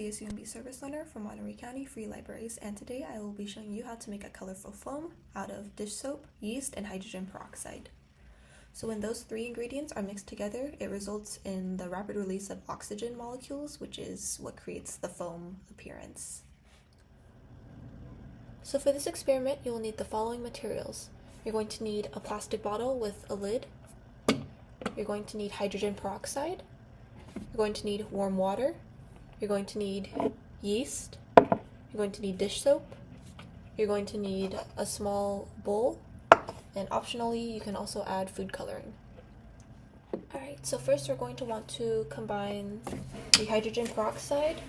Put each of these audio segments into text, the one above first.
CSUMB Service Learner from Monterey County Free Libraries, and today I will be showing you how to make a colorful foam out of dish soap, yeast, and hydrogen peroxide. So when those three ingredients are mixed together, it results in the rapid release of oxygen molecules, which is what creates the foam appearance. So for this experiment, you will need the following materials. You're going to need a plastic bottle with a lid. You're going to need hydrogen peroxide. You're going to need warm water. You're going to need yeast. You're going to need dish soap. You're going to need a small bowl. And optionally, you can also add food coloring. Alright, so first we're going to want to combine the hydrogen peroxide,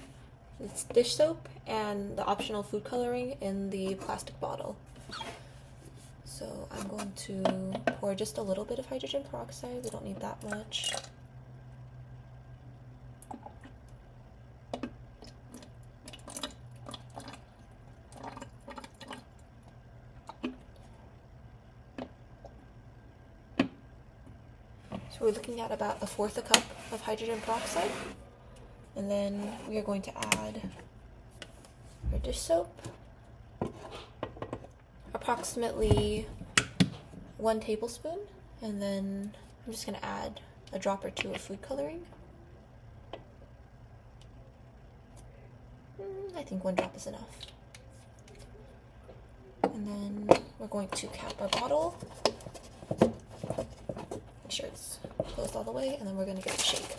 its dish soap, and the optional food coloring in the plastic bottle. So I'm going to pour just a little bit of hydrogen peroxide. We don't need that much. So we're looking at about 1/4 cup of hydrogen peroxide. And then we are going to add our dish soap, approximately 1 tablespoon, and then I'm just going to add a drop or two of food coloring. I think 1 drop is enough. And then we're going to cap our bottle. Make sure it's closed all the way, and then we're going to give it a shake.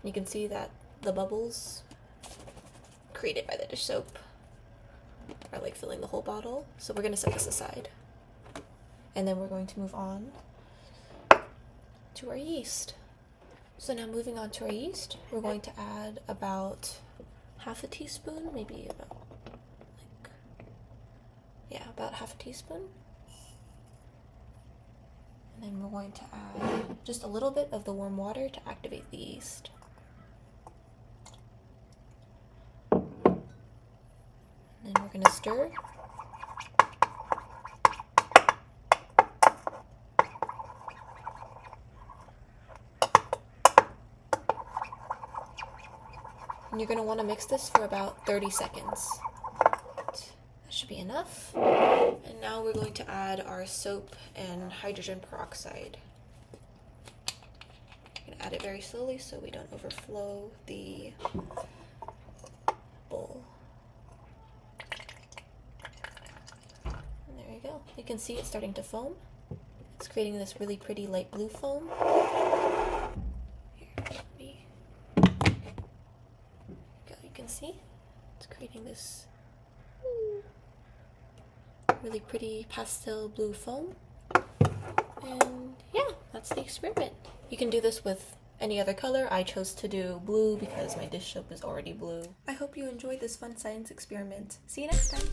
You can see that the bubbles created by the dish soap are like filling the whole bottle. So we're going to set this aside. And then we're going to move on to our yeast. So now moving on to our yeast, we're going to add about 1/2 teaspoon, maybe about about 1/2 teaspoon. And then we're going to add just a little bit of the warm water to activate the yeast. And then we're going to stir. And you're going to want to mix this for about 30 seconds. That should be enough. And now we're going to add our soap and hydrogen peroxide. I'm going to add it very slowly so we don't overflow the bowl. And there you go. You can see it's starting to foam. It's creating this really pretty light blue foam. You can see it's creating this really pretty pastel blue foam. And yeah, that's the experiment. You can do this with any other color. I chose to do blue because my dish soap is already blue. I hope you enjoyed this fun science experiment. See you next time.